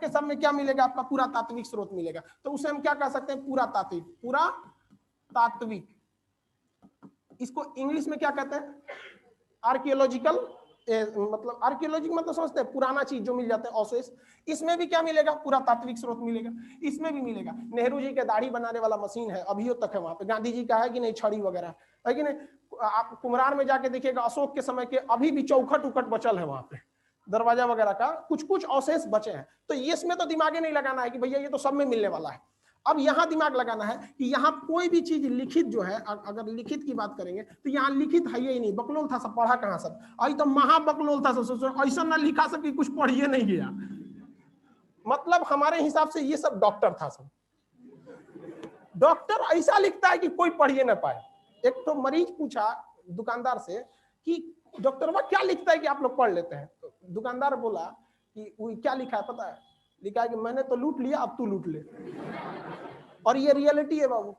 के सब में क्या मिलेगा? आपका पूरा तात्विक स्रोत मिलेगा। तो उसे हम क्या कह सकते हैं? पूरा तात्विक, पूरा तात्विक। इसको इंग्लिश में क्या कहते हैं? आर्कियोलॉजिकल, मतलब आर्कियोलॉजिकल मतलब समझते हैं पुराना चीज जो मिल जाता है, अवशेष। इसमें भी क्या मिलेगा? पूरा तात्विक स्रोत मिलेगा। इसमें भी मिलेगा। नेहरू जी के दाढ़ी बनाने वाला मशीन है, अभी तक है वहां पे। गांधी जी का है कि नहीं? छड़ी वगैरह है कि नहीं? आप कुम्हरार में जाके देखिएगा, अशोक के समय के अभी भी चौखट उखट बचल है वहां पे, दरवाजा वगैरह का कुछ कुछ अवशेष बचे हैं। तो ये इसमें तो दिमाग ही नहीं लगाना है कि भैया ये तो सब में मिलने वाला है। अब यहाँ दिमाग लगाना है कि यहाँ कोई भी चीज लिखित जो है, अगर लिखित की बात करेंगे तो यहाँ लिखित है ही नहीं, बकलोल था सब, पढ़ा कहाँ सब? आई तो महाबकलोल था सब, ऐसा ना लिखा सब कि कुछ पढ़िए नहीं गया। मतलब हमारे हिसाब से ये सब डॉक्टर था सब। डॉक्टर ऐसा लिखता है कि कोई पढ़िए ना पाए। एक तो मरीज पूछा दुकानदार से कि डॉक्टर वह क्या लिखता है कि आप लोग पढ़ लेते हैं? तो दुकानदार बोला कि वो क्या लिखा है पता है? लिखा है कि मैंने तो लूट लिया, अब तू लूट ले। और ये रियलिटी है बाबू।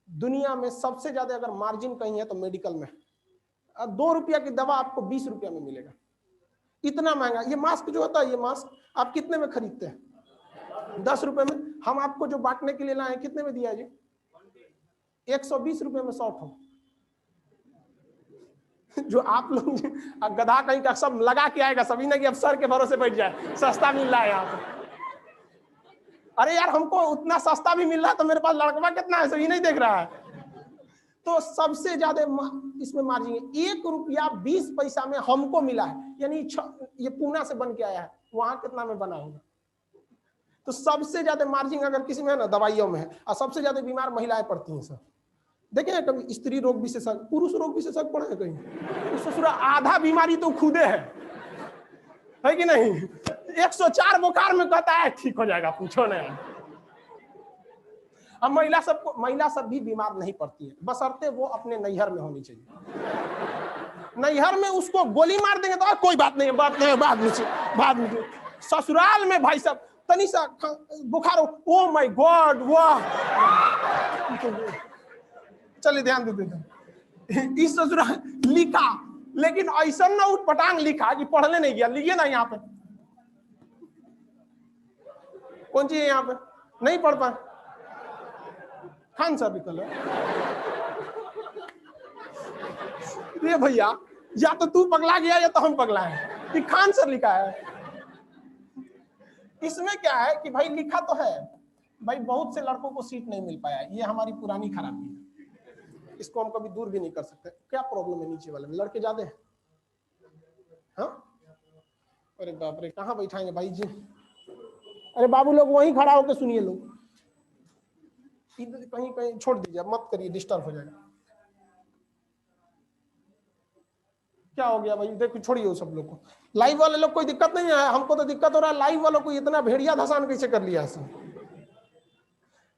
दुनिया में सबसे ज्यादा अगर मार्जिन कहीं है तो मेडिकल में। 2 रुपया की दवा आपको 20 रुपया में मिलेगा, इतना महंगा। ये मास्क जो होता है, ये मास्क आप कितने में खरीदते हैं? 10 रुपए में। हम आपको जो बांटने के लिए लाए कितने में दिया जी? 120 रुपए में 100 ठो। जो आप लोग गधा कहीं का सब लगा के आएगा, सभी ने कि अब सर के भरोसे बैठ जाए, सस्ता मिल रहा है यहाँ पे। अरे यार हमको उतना सस्ता भी मिल रहा है तो मेरे पास लड़कवा कितना है सही नहीं देख रहा है। तो सबसे ज्यादा इसमें मार्जिन है। 1 रुपया 20 पैसा में हमको मिला है, यानी ये पूना से बन के आया है, वहां कितना में बना होगा? तो सबसे ज्यादा मार्जिन अगर किसी में है ना, दवाइयों में है। और सबसे ज्यादा बीमार महिलाएं पड़ती हैं सर। देखे कभी स्त्री रोग विशेषज्ञ, पुरुष रोग विशेषज्ञ पढ़े हैं कहीं? ससुरा आधा बीमारी तो खुदे है कि नहीं? 104 बुखार में कहता है ठीक हो जाएगा, पूछो नहीं। अब महिला सब भी बीमार नहीं पड़ती है, बशर्ते वो अपने नैहर में होनी चाहिए। नैहर में उसको गोली मार देंगे तो कोई बात नहीं है, बाद में ससुराल में भाई साहब तनी सा बुखार, ओ माय गॉड, वाह। चलिए ध्यान दे। इस ससुराल लिखा, लेकिन ऐसा ना उठपटांग लिखा कि पढ़ने नहीं गया। लिखिए ना यहाँ पे, कौन चीज है यहाँ पे? नहीं पढ़ पाए खान साहब निकल। ये भैया या तो तू पगला गया या तो हम पगला है कि खान सर लिखा है। इसमें क्या है कि भाई लिखा तो है भाई, बहुत से लड़कों को सीट नहीं मिल पाया, ये हमारी पुरानी खराबी है, इसको हम कभी दूर भी नहीं कर सकते। क्या प्रॉब्लम है नीचे वाले में? लड़के ज्यादा हैं? हाँ, अरे बाप रे, कहाँ बैठाएंगे भाई जी? अरे बाबू लोग वहीं खड़ा होकर सुनिए, लोग कहीं कहीं छोड़ दीजिए, मत करिए, डिस्टर्ब हो जाएगा। क्या हो गया भाई? देखो छोड़िए सब लोग को। लाइव वाले लोग कोई दिक्कत नहीं है, हमको तो दिक्कत हो रहा है। लाइव वालों को इतना भेड़िया धसान कैसे कर लिया ऐसा?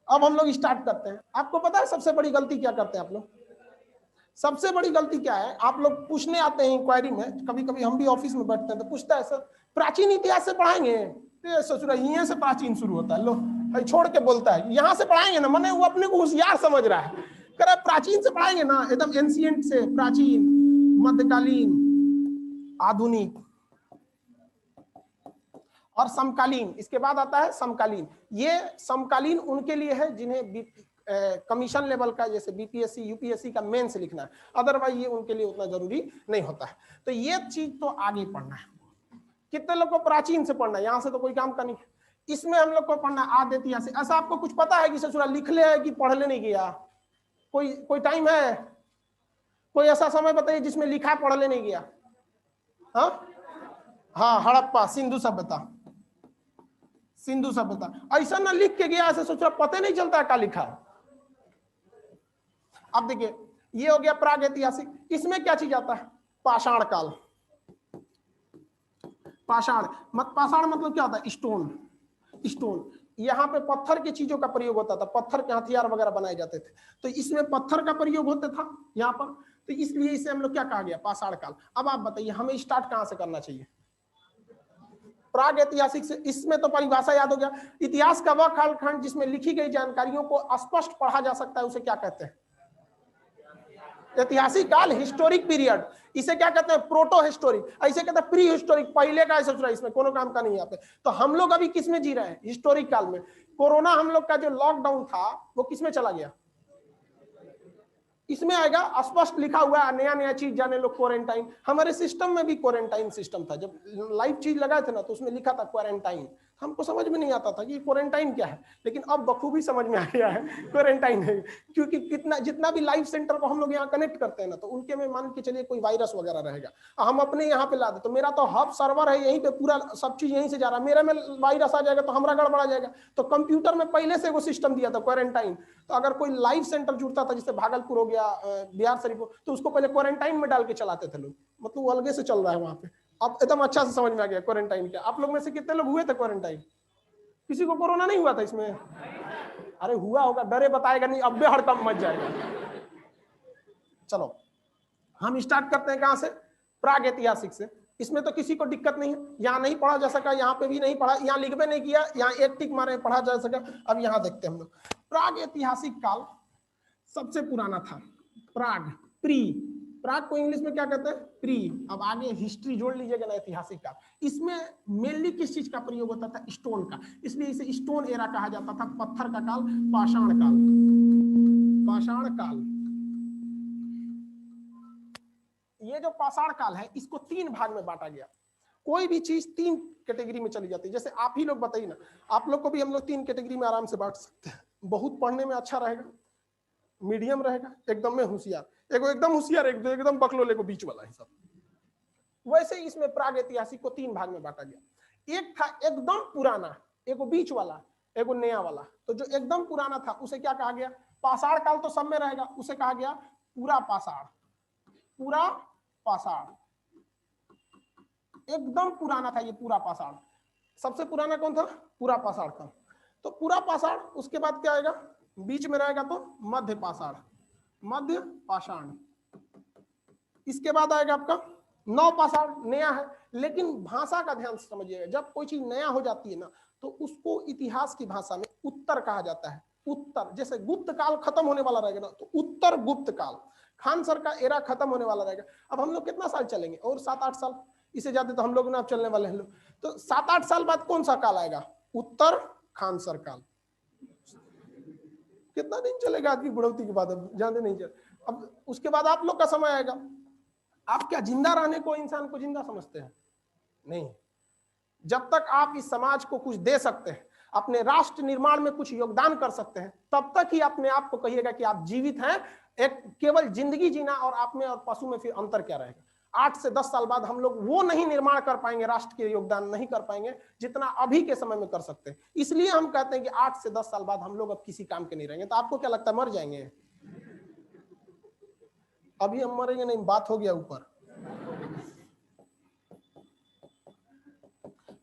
अब हम लोग स्टार्ट करते हैं। आपको पता है सबसे बड़ी गलती क्या करते हैं आप लोग? सबसे बड़ी गलती क्या है? आप लोग पूछने आते हैं इंक्वायरी में, कभी कभी हम भी ऑफिस में बैठते हैं तो पूछता है सर प्राचीन इतिहास से पढ़ाएंगे? तो ससुरा यहीं से प्राचीन शुरू होता है। लो छोड़ के बोलता है यहाँ से पढ़ाएंगे ना, मैंने वो अपने को होशियार समझ रहा है, कह रहा है प्राचीन से पढ़ाएंगे ना, एकदम एंशिएंट से, प्राचीन, मध्यकालीन, आधुनिक और समकालीन। इसके बाद आता है समकालीन। ये समकालीन उनके लिए है जिन्हें कमीशन लेवल का, जैसे बीपीएससी यूपीएससी का मेंस लिखना है, अदरवाइज ये उनके लिए उतना जरूरी नहीं होता है। तो ये चीज तो आगे पढ़ना है। कितने लोग को प्राचीन से पढ़ना है? यहाँ से तो कोई काम का नहीं। इसमें हम लोग को पढ़ना आद इतिहास से। ऐसा आपको कुछ पता है कि ससुरा लिख ले है कि पढ़ ले नहीं गया? कोई टाइम है? कोई ऐसा समय बताइए जिसमें लिखा है पढ़ ले नहीं गया? हाँ, हड़प्पा, सिंधु सभ्यता। सिंधु सभ्यता ऐसा ना लिख के गया, ऐसे सोचा पता नहीं चलता क्या लिखा। अब देखिए ये हो गया प्राग ऐतिहासिक। इसमें क्या चीज आता है? पाषाण काल। पाषाण मतलब क्या होता है? स्टोन। यहाँ पे पत्थर की चीजों का प्रयोग होता था, पत्थर के हथियार वगैरह बनाए जाते थे, तो इसमें पत्थर का प्रयोग होता था यहाँ पर। तो इसलिए इसे हम लोग क्या कहा गया? पाषाण काल। अब आप बताइए हमें स्टार्ट कहां से करना चाहिए? प्राग ऐतिहासिक से। इसमें तो परिभाषा याद हो गया। इतिहास का वह कालखंड जिसमें लिखी गई जानकारियों को स्पष्ट पढ़ा जा सकता है, उसे क्या कहते हैं? ऐतिहासिक काल, हिस्टोरिक पीरियड, इसे क्या कहते हैं प्रोटो हिस्टोरिक, ऐसे कहते हैं प्री हिस्टोरिक, पहले का सोच रहा है, इसमें कोनो काम का नहीं यहाँ पे। तो हम लोग अभी किस में जी रहे हैं? हिस्टोरिक काल में। कोरोना हम लोग का जो लॉकडाउन था वो किस में चला गया? इसमें आएगा, स्पष्ट लिखा हुआ है, नया नया चीज जाने लो, क्वारंटाइन। हमारे सिस्टम में भी क्वारंटाइन सिस्टम था, जब लाइव चीज लगाए थे ना तो उसमें लिखा था क्वारंटाइन। हमको समझ में नहीं आता था कि क्वारंटाइन क्या है, लेकिन अब बखूबी समझ में आ गया है क्वारंटाइन है। क्योंकि कितना जितना भी लाइव सेंटर को हम लोग यहाँ कनेक्ट करते हैं ना, तो उनके में मान के चलिए कोई वायरस वगैरह रहेगा, हम अपने यहाँ पे ला दे, तो मेरा तो हब सर्वर है यहीं पे, पूरा सब चीज यहीं से जा रहा है, मेरे में वायरस आ जाएगा तो हमारा गड़बड़ा जाएगा। तो कंप्यूटर में पहले से वो सिस्टम दिया था क्वारंटाइन। तो अगर कोई लाइव सेंटर जुड़ता था, जैसे भागलपुर हो गया, बिहार शरीफ, तो उसको पहले क्वारंटाइन में डाल के चलाते थे लोग, मतलब वो अलगे से चल रहा है वहां पे। अब एकदम अच्छा से समझ में आ गया क्वारंटाइन क्या। आप लोग में से कितने लोग हुए थे क्वारंटाइन? किसी को कोरोना नहीं हुआ था इसमें? अरे हुआ होगा, डरे बताएगा नहीं, अब्बे हड़कंप मच जाएगा। चलो हम स्टार्ट करते हैं कहां से? प्राग ऐतिहासिक से। इसमें तो किसी को दिक्कत नहीं है, यहाँ नहीं पढ़ा जा सका, यहाँ पे भी नहीं पढ़ा, यहाँ लिख भी नहीं किया, यहाँ एक टिक मारे पढ़ा जा सका। अब यहाँ देखते हैं हम लोग, प्राग ऐतिहासिक काल सबसे पुराना था। प्राग, प्री, प्राग को इंग्लिश में क्या कहते हैं? प्री। अब आगे हिस्ट्री जोड़ लीजिएगा ना, ऐतिहासिक काल। इसमें मेनली किस चीज का प्रयोग होता था? स्टोन का, इसलिए इसे स्टोन एरा कहा जाता था, पत्थर का काल, पाषाण काल। पाषाण काल, ये जो पाषाण काल है इसको 3 भाग में बांटा गया। कोई भी चीज 3 कैटेगरी में चली जाती है। जैसे आप ही लोग बताइए ना, आप लोग को भी हम लोग 3 कैटेगरी में आराम से बांट सकते हैं। बहुत पढ़ने में अच्छा रहेगा, मीडियम रहेगा, एकदम में होशियार, एगो एकदम होशियार, एक एकदम बकलोले को बीच वाला हिसाब। वैसे ही इसमें प्राग ऐतिहासिक को 3 भाग में बांटा गया। एक था एकदम पुराना, एगो बीच वाला, एगो नया वाला। तो जो एकदम पुराना था उसे क्या कहा गया? पाषाण काल तो सब में रहेगा, उसे कहा गया पूरा पाषाण। पूरा पाषाण एकदम पुराना था ये पूरा पाषाण। सबसे पुराना कौन था? पूरा पाषाण था। तो पूरा पाषाण, उसके बाद क्या आएगा? बीच में रहेगा तो मध्य पाषाण, मध्य पाषाण। इसके बाद आएगा आपका नव पाषाण, नया है। लेकिन भाषा का ध्यान से समझिएगा, जब कोई चीज नया हो जाती है ना तो उसको इतिहास की भाषा में उत्तर कहा जाता है। उत्तर, जैसे गुप्त काल खत्म होने वाला रहेगा ना तो उत्तर गुप्त काल। खान सर का एरा खत्म होने वाला रहेगा। अब हम लोग कितना साल चलेंगे? और 7-8 साल, इससे ज्यादा तो हम लोग ना चलने वाले हैं लोग। तो 7-8 साल बाद कौन सा काल आएगा? उत्तर खान सर काल। कितना दिन चलेगा आदमी बुढ़ौती के बाद? अब जानते नहीं चल। अब उसके बाद आप लोग का समय आएगा। आप क्या जिंदा रहने को, इंसान को जिंदा समझते हैं? नहीं। जब तक आप इस समाज को कुछ दे सकते हैं, अपने राष्ट्र निर्माण में कुछ योगदान कर सकते हैं, तब तक ही अपने आप को कहिएगा कि आप जीवित हैं। एक केवल जिंदगी जीना और आप में और पशु में फिर अंतर क्या रहेगा? 8 से 10 साल बाद हम लोग वो नहीं निर्माण कर पाएंगे, राष्ट्र के योगदान नहीं कर पाएंगे जितना अभी के समय में कर सकते हैं। इसलिए हम कहते हैं कि 8 से 10 साल बाद हम लोग अब किसी काम के नहीं रहेंगे। तो आपको क्या लगता है, मर जाएंगे? अभी हम मरेंगे नहीं, बात हो गया ऊपर।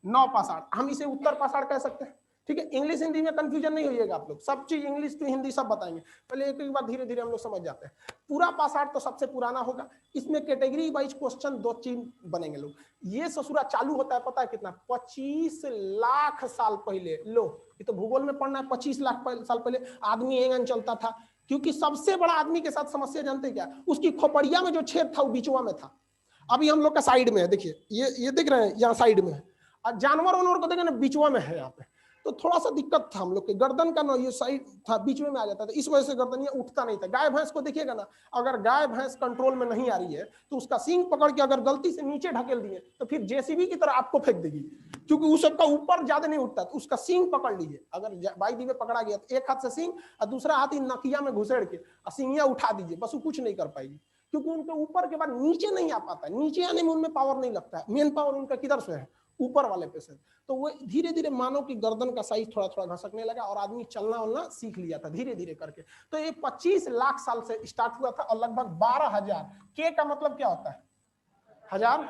नौ पाषाण, हम इसे उत्तर पाषाण कह सकते हैं। ठीक है, इंग्लिश हिंदी में कंफ्यूजन नहीं होइएगा आप लोग, सब चीज इंग्लिश टू हिंदी सब बताएंगे। पहले एक बार धीरे धीरे हम लोग समझ जाते हैं। पूरा पाषाण तो सबसे पुराना होगा। इसमें कैटेगरी वाइज क्वेश्चन 2 चीज बनेंगे लोग। ये ससुरा चालू होता है पता है कितना? 25 लाख साल पहले। लो, ये तो भूगोल में पढ़ना है। 25 लाख साल पहले आदमी एंगन चलता था, क्योंकि सबसे बड़ा आदमी के साथ समस्या जानते क्या? उसकी खोपड़िया में जो छेद था वो बीचवा में था। अभी हम लोग का साइड में है, देखिए ये दिख रहे हैं, यहाँ साइड में है। और जानवर वानवर को देखें ना, बीचवा में है यहाँ पे। तो थोड़ा सा दिक्कत था हम लोग के, गर्दन का ना ये साइड था, बीच में आ जाता था, इस वजह से गर्दन ये उठता नहीं था। गाय भैंस को देखिएगा ना, अगर गाय भैंस कंट्रोल में नहीं आ रही है तो उसका सींग पकड़ के अगर गलती से नीचे ढकेल दिए तो फिर जेसीबी की तरह आपको फेंक देगी, क्योंकि उस सबका ऊपर ज्यादा नहीं उठता। तो उसका सींग पकड़ लीजिए, अगर बाई दी में पकड़ा गया तो एक हाथ से सींग और दूसरा हाथ ही नकिया में घुसेड़ के सींगिया उठा दीजिए, बस वो कुछ नहीं कर पाएगी, क्योंकि उनके ऊपर के बाद नीचे नहीं आ पाता। नीचे आने में उनमें पावर नहीं लगता है। मेन पावर उनका किधर से है? ऊपर वाले पे से। तो वो धीरे धीरे मानव की गर्दन का साइज थोड़ा थोड़ा घसकने लगा और आदमी चलना वलना सीख लिया था धीरे धीरे करके। तो ये 25 लाख साल से स्टार्ट हुआ था और लगभग 12,000। के का मतलब क्या होता है? हजार।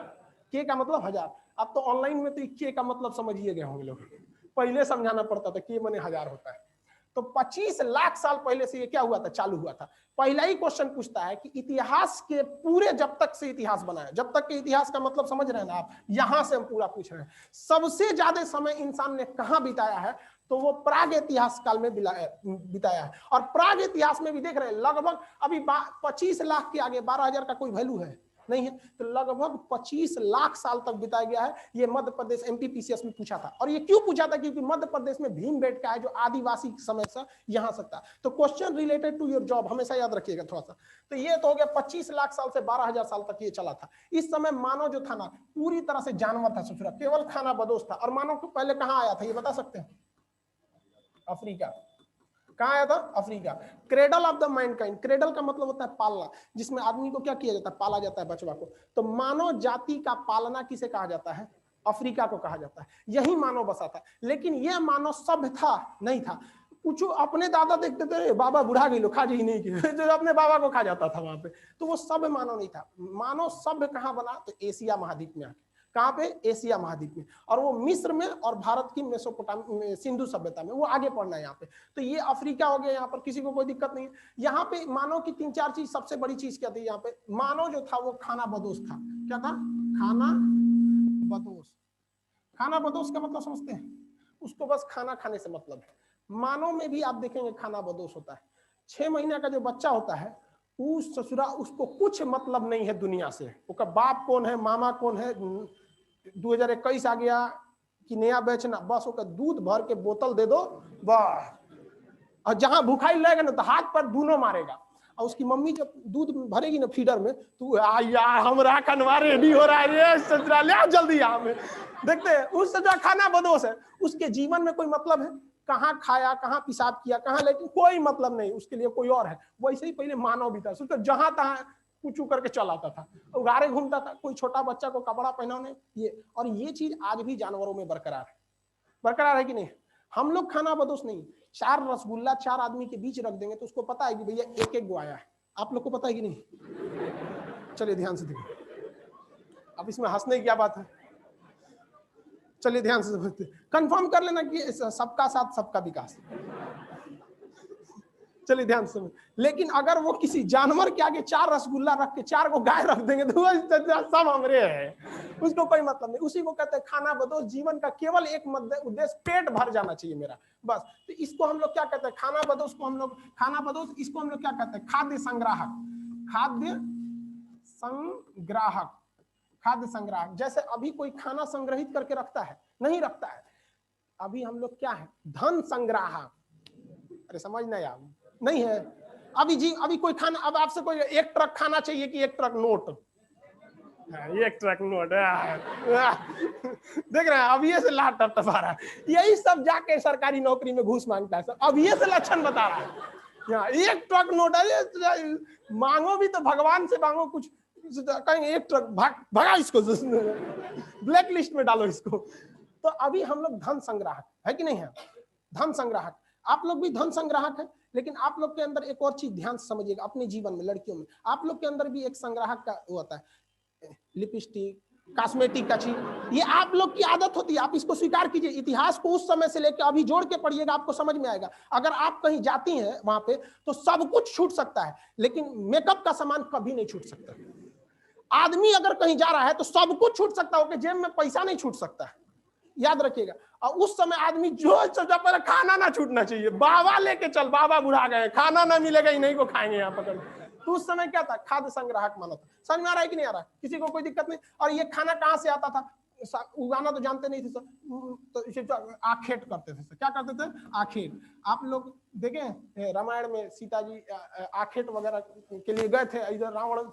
के का मतलब हजार। अब तो ऑनलाइन में तो के का मतलब समझिए गए होंगे लोग, पहले समझाना पड़ता था के माने हजार होता है। तो 25 लाख साल पहले से ये क्या हुआ था, चालू हुआ था। पहला ही क्वेश्चन पूछता है कि इतिहास के पूरे, जब तक से इतिहास बना है, जब तक के इतिहास का मतलब समझ रहे हैं ना आप, यहां से हम पूरा पूछ रहे हैं, सबसे ज्यादा समय इंसान ने कहां बिताया है, तो वो प्राग इतिहास काल में बिताया है। और प्राग इतिहास में भी देख रहे हैं लगभग अभी 25 लाख के आगे 12,000 का कोई वैल्यू है नहीं है, तो लगभग 25 लाख साल तक बिताया गया है। ये मध्य प्रदेश एमपीपीसीएस में पूछा था। और ये क्यों पूछा था, क्योंकि मध्य प्रदेश में भीमबेटका है जो आदिवासी समय से यहां सकता। तो question related to your job हमेशा याद रखिएगा थोड़ा सा। तो ये तो हो गया 25 लाख साल से 12,000 साल तक ये चला था। इस समय मानव जो था ना पूरी तरह से जानवर था, ससुरा केवल खाना बदोश था। और मानव को पहले कहां आया था ये बता सकते हैं? अफ्रीका। कहां आया था? Africa. Cradle of the Mankind, cradle का मतलब होता है पालना, जिसमें आदमी को क्या किया जाता है, पाला जाता है बचवा को। तो मानव जाति का पालना किसे कहा जाता है? अफ्रीका को कहा जाता है। यही मानव बसा था। लेकिन यह मानव सभ्य था नहीं था। कुछ अपने दादा देखते थे बाबा बुढ़ा गई लो खा जी नहीं की जो अपने बाबा को खा जाता था वहां पे, तो वो सभ्य मानव नहीं था। मानव सभ्य कहां बना? तो एशिया महाद्वीप में आके। कहां पे? एशिया महाद्वीप में। और वो मिस्र में और भारत की मेसोपोटामिया सिंधु सभ्यता में, वो आगे पढ़ना है यहाँ पे। तो ये अफ्रीका हो गया, यहाँ पर किसी को कोई दिक्कत नहीं है। यहाँ पे मानव की 3-4 चीज, सबसे बड़ी चीज क्या थी यहाँ पे? मानव जो था वो खाना बदोश था। क्या था? खाना बदोश। खाना बदोश का मतलब समझते हैं? उसको बस खाना खाने से मतलब है। मानव में भी आप देखेंगे खाना बदोश होता है। 6 महीने का जो बच्चा होता है उस ससुरा, उसको कुछ मतलब नहीं है दुनिया से। उसका बाप कौन है, मामा कौन है, 2021 आ गया कि नया बेचना, बस उसका दूध भर के बोतल दे दो बस। और जहां भूखाई लगेगा ना तो हाथ पर दोनों मारेगा। और उसकी मम्मी जब दूध भरेगी ना फीडर में, तो यार हमरा खनवा रेडी हो रहा है, ससुरा ले आओ जल्दी यहाँ में। देखते हैं उस ससुरा खाना बदोश है। उसके जीवन में कोई मतलब है? कहाँ खाया, कहाँ पेशाब किया, कहाँ, लेकिन कोई मतलब नहीं, उसके लिए कोई और है। वैसे ही पहले मानव भी था, सोचो जहां तहां कुछ करके चल आता था, उगारे घूमता था, कोई छोटा बच्चा को कपड़ा पहनाने ये। और ये चीज आज भी जानवरों में बरकरार है। बरकरार है कि नहीं? हम लोग खाना बदोश नहीं। 4 रसगुल्ला 4 आदमी के बीच रख देंगे तो उसको पता है कि भैया एक एक गो आया है। आप लोग को पता है कि नहीं? चलिए ध्यान से देखो। अब इसमें हंसने की क्या बात है? चलिए ध्यान से समझते, कंफर्म कर लेना कि सबका साथ सबका विकास। चलिए ध्यान से। लेकिन अगर वो किसी जानवर के आगे 4 रसगुल्ला रख के 4 को गाय रख देंगे तो सब हमरे है, उसको कोई मतलब नहीं। उसी को कहते हैं खाना बदोश। जीवन का केवल एक उद्देश्य पेट भर जाना चाहिए मेरा, बस। तो इसको हम लोग क्या कहते हैं? खाना बदोश को हम लोग, खाना बदोश इसको हम लोग क्या कहते हैं? खाद्य संग्राहक। खाद्य संग्राहक, खाद्य संग्राहक। जैसे अभी कोई खाना संग्रहित करके रखता है? नहीं रखता है। अभी हम लोग क्या है? धन संग्राहक। अरे समझना यार, नहीं है अभी जी। अभी कोई खाना, अब आपसे कोई 1 ट्रक खाना चाहिए कि 1 ट्रक नोट? 1 ट्रक नोट देख रहे हैं, अब ये से लाट टपटपा रहा है। यही सब जाके सरकारी नौकरी में घूस मांगता है सब। अब ये से लक्षण बता रहा है। 1 ट्रक नोट है, मांगो भी तो भगवान से मांगो कुछ, कहेंगे 1 ट्रक भगा इसको, ब्लैक लिस्ट में डालो इसको। तो अभी हम लोग धन संग्राहक है कि नहीं है? धन संग्राहक। आप लोग भी धन संग्राहक है। लेकिन आप लोग के अंदर एक और चीज ध्यान से समझिएगा, अपने जीवन में, लड़कियों में आप लोग के अंदर भी एक संग्राहक का होता है, लिपस्टिक, कॉस्मेटिक का चीज। ये आप लोग की आदत होती है, आप इसको स्वीकार कीजिए। इतिहास को उस समय से लेकर अभी जोड़ के पढ़िएगा, आपको समझ में आएगा। अगर आप कहीं जाती हैं वहां पे तो सब कुछ छूट सकता है, लेकिन मेकअप का सामान कभी नहीं छूट सकता। आदमी अगर कहीं जा रहा है तो सब कुछ छूट सकता है, जेब में पैसा नहीं छूट सकता है, याद रखिएगा। और उस समय आदमी जो सोचा पर खाना ना छूटना चाहिए, बाबा लेके चल, बाबा बुढ़ा गए, खाना ना मिलेगा, इन्हीं को खाएंगे यहाँ पकड़। तो उस समय क्या था? खाद्य संग्राहक माना था। समझ में आ रहा है कि नहीं आ रहा? किसी को कोई दिक्कत नहीं। और ये खाना कहाँ से आता था? उगाना तो जानते नहीं थे सर, तो इसे आखेट करते थे। क्या करते थे? आखेट। आप लोग देखें रामायण में सीता जी आखेट वगैरह के लिए गए थे, इधर रावण